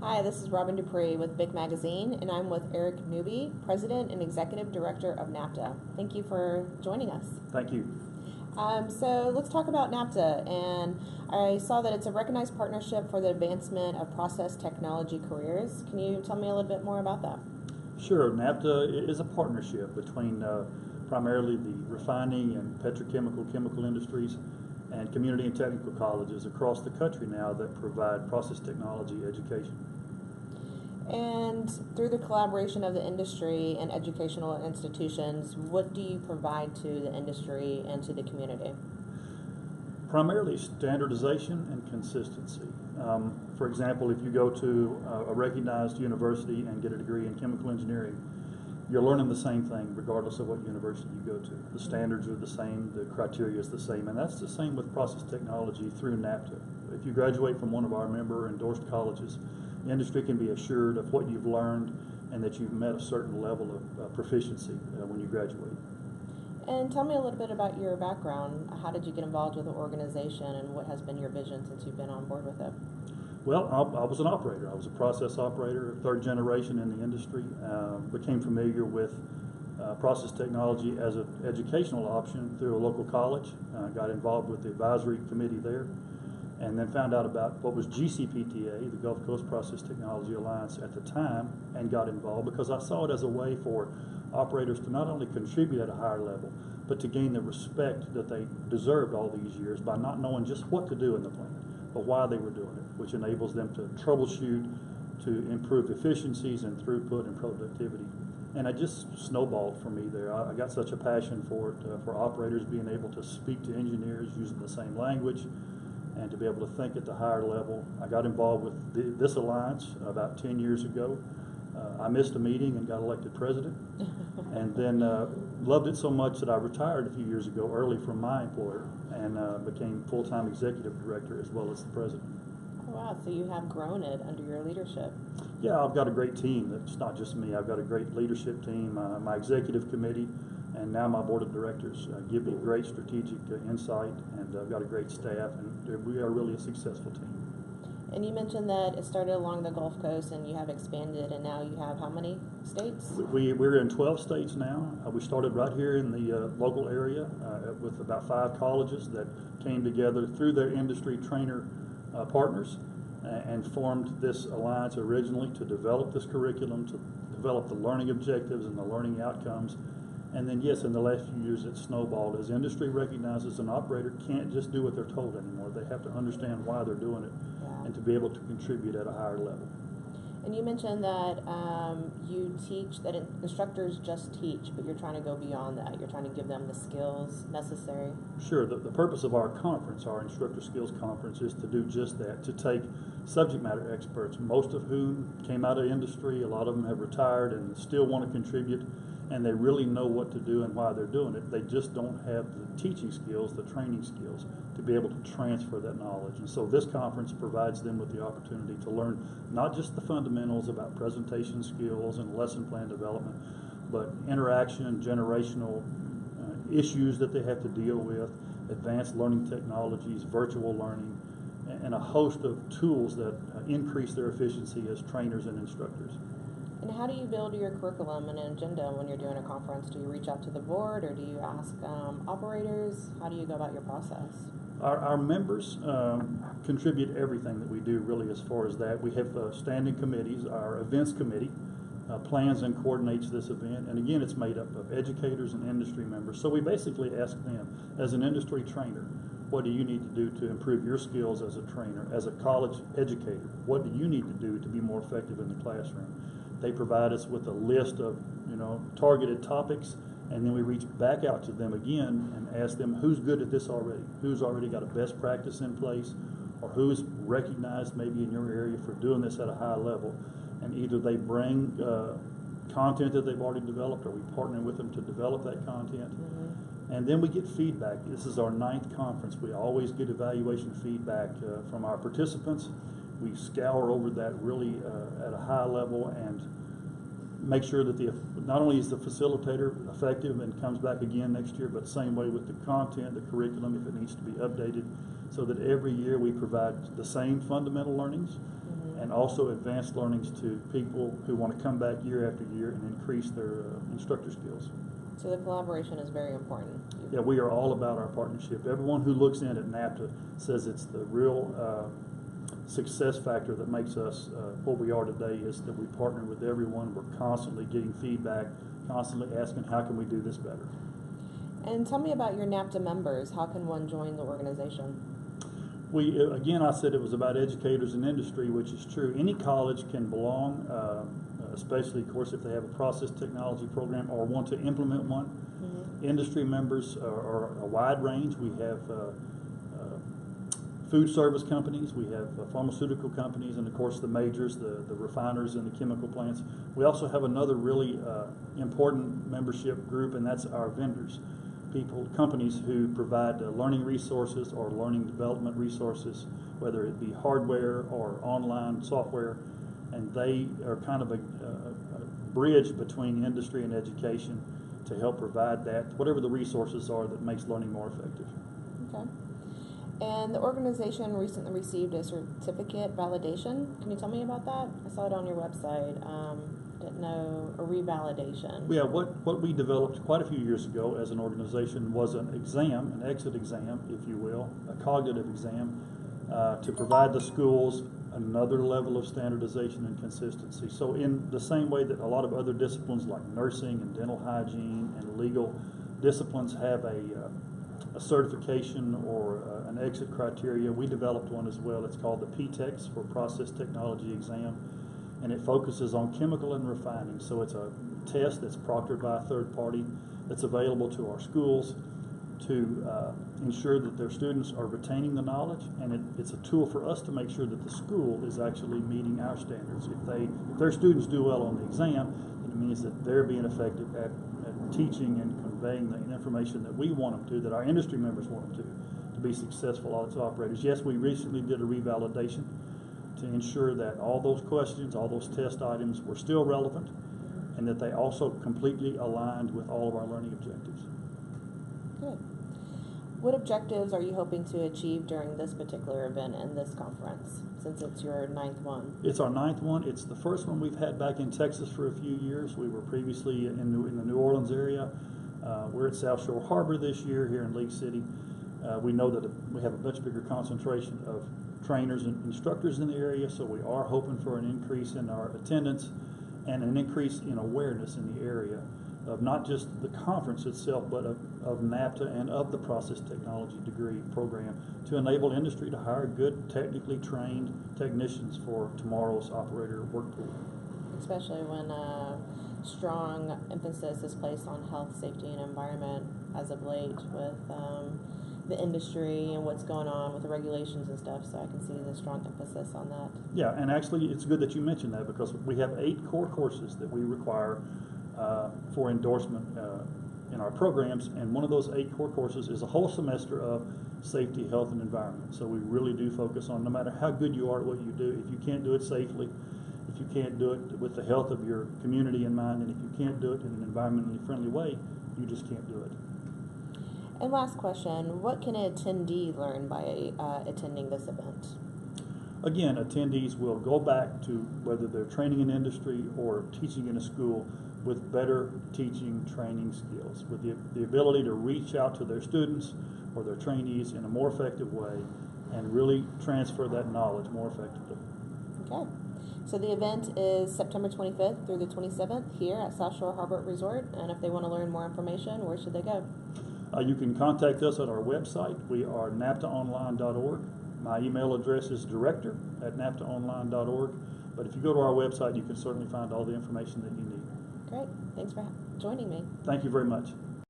Hi, this is Robin Dupree with Big Magazine, and I'm with Eric Newby, President and Executive Director of NAPTA. Thank you for joining us. Thank you. So let's talk about NAPTA, and I saw that it's a recognized partnership for the advancement of process technology careers. Can you tell me a little bit more about that? Sure. NAPTA is a partnership between primarily the refining and petrochemical chemical industries and community and technical colleges across the country now that provide process technology education. And through the collaboration of the industry and educational institutions, what do you provide to the industry and to the community? Primarily standardization and consistency. For example, if you go to a recognized university and get a degree in chemical engineering, you're learning the same thing regardless of what university you go to. The standards are the same, the criteria is the same, and that's the same with process technology through NAPTA. If you graduate from one of our member endorsed colleges, the industry can be assured of what you've learned and that you've met a certain level of proficiency when you graduate. And tell me a little bit about your background. How did you get involved with the organization, and what has been your vision since you've been on board with it? Well, I was an operator. I was a process operator, third generation in the industry. Became familiar with process technology as an educational option through a local college. Got involved with the advisory committee there, and then found out about what was GCPTA, the Gulf Coast Process Technology Alliance at the time, and got involved because I saw it as a way for operators to not only contribute at a higher level, but to gain the respect that they deserved all these years by not knowing just what to do in the plant, but why they were doing it, which enables them to troubleshoot, to improve efficiencies and throughput and productivity. And it just snowballed for me there. I got such a passion for it, for operators being able to speak to engineers using the same language and to be able to think at the higher level. I got involved with this alliance about 10 years ago. I missed a meeting and got elected president, and then loved it so much that I retired a few years ago early from my employer and became full-time executive director as well as the president. Oh, wow, so you have grown it under your leadership. Yeah, I've got a great team. It's not just me. I've got a great leadership team. My executive committee and now my board of directors give me great strategic insight, and I've got a great staff, and we are really a successful team. And you mentioned that it started along the Gulf Coast and you have expanded, and now you have how many states? We're in 12 states now. We started right here in the local area with about 5 colleges that came together through their industry trainer partners and formed this alliance originally to develop this curriculum, to develop the learning objectives and the learning outcomes. And then, yes, in the last few years it snowballed as industry recognizes an operator can't just do what they're told anymore. They have to understand why they're doing it and to be able to contribute at a higher level. And you mentioned that you teach, that instructors just teach, but you're trying to go beyond that. You're trying to give them the skills necessary. Sure. The purpose of our conference, our Instructor Skills Conference, is to do just that, to take subject matter experts, most of whom came out of industry, a lot of them have retired and still want to contribute, and they really know what to do and why they're doing it. They just don't have the teaching skills, the training skills, to be able to transfer that knowledge. And so this conference provides them with the opportunity to learn not just the fundamentals about presentation skills and lesson plan development, but interaction, generational issues that they have to deal with, advanced learning technologies, virtual learning, and a host of tools that increase their efficiency as trainers and instructors. And how do you build your curriculum and agenda when you're doing a conference? Do you reach out to the board, or do you ask operators? How do you go about your process? Our members contribute everything that we do, really, as far as that. We have standing committees. Our events committee plans and coordinates this event. And again, it's made up of educators and industry members. So we basically ask them, as an industry trainer, what do you need to do to improve your skills as a trainer? As a college educator, what do you need to do to be more effective in the classroom? They provide us with a list of targeted topics, and then we reach back out to them again and ask them who's good at this already, who's already got a best practice in place, or who's recognized maybe in your area for doing this at a high level. And either they bring content that they've already developed, or we partner with them to develop that content. And then we get feedback. This is our 9th conference. We always get evaluation feedback from our participants. We scour over that really at a high level and make sure that not only is the facilitator effective and comes back again next year, but same way with the content, the curriculum, if it needs to be updated, so that every year we provide the same fundamental learnings and also advanced learnings to people who want to come back year after year and increase their instructor skills. So the collaboration is very important. Yeah, we are all about our partnership. Everyone who looks in at NAPTA says it's the real success factor that makes us what we are today, is that we partner with everyone. We're constantly getting feedback, constantly asking how can we do this better. And tell me about your NAPTA members. How can one join the organization? Again, I said it was about educators and industry, which is true. Any college can belong, especially, of course, if they have a process technology program or want to implement one. Mm-hmm. Industry members are a wide range. We have food service companies, we have pharmaceutical companies, and of course the majors, the refiners and the chemical plants. We also have another really important membership group, and that's our vendors. Companies who provide learning resources or learning development resources, whether it be hardware or online software, and they are kind of a bridge between industry and education to help provide that, whatever the resources are that makes learning more effective. Okay. And the organization recently received a certificate validation. Can you tell me about that? I saw it on your website. Didn't know, a revalidation. Yeah, what we developed quite a few years ago as an organization was an exam, an exit exam, if you will, a cognitive exam, to provide the schools another level of standardization and consistency. So in the same way that a lot of other disciplines like nursing and dental hygiene and legal disciplines have a certification or an exit criteria, we developed one as well. It's called the PTEX, for Process Technology Exam, and it focuses on chemical and refining. So it's a test that's proctored by a third party that's available to our schools to ensure that their students are retaining the knowledge, and it's a tool for us to make sure that the school is actually meeting our standards. If their students do well on the exam, then it means that they're being effective at teaching and conveying the information that we want them to, that our industry members want them to be successful as operators. Yes, we recently did a revalidation to ensure that all those questions, all those test items were still relevant, and that they also completely aligned with all of our learning objectives. Good. What objectives are you hoping to achieve during this particular event and this conference, since it's your 9th one? It's our 9th one. It's the first one we've had back in Texas for a few years. We were previously in the New Orleans area. We're at South Shore Harbor this year here in Lake City. We know that we have a much bigger concentration of trainers and instructors in the area, so we are hoping for an increase in our attendance and an increase in awareness in the area of not just the conference itself, but of NAPTA and of the process technology degree program, to enable industry to hire good, technically trained technicians for tomorrow's operator work pool. Especially when strong emphasis is placed on health, safety, and environment as of late with the industry and what's going on with the regulations and stuff, so I can see the strong emphasis on that. Yeah, and actually it's good that you mentioned that, because we have 8 core courses that we require for endorsement in our programs, and one of those 8 core courses is a whole semester of safety, health, and environment. So we really do focus on, no matter how good you are at what you do, if you can't do it safely, if you can't do it with the health of your community in mind, and if you can't do it in an environmentally friendly way, you just can't do it. And last question, what can an attendee learn by attending this event? Again, attendees will go back to whether they're training in industry or teaching in a school with better teaching training skills, with the ability to reach out to their students or their trainees in a more effective way and really transfer that knowledge more effectively. Okay. So the event is September 25th through the 27th here at South Shore Harbor Resort, and if they want to learn more information, where should they go? You can contact us at our website. We are naptaonline.org. My email address is director@naptaonline.org. But if you go to our website, you can certainly find all the information that you need. Great. Thanks for joining me. Thank you very much.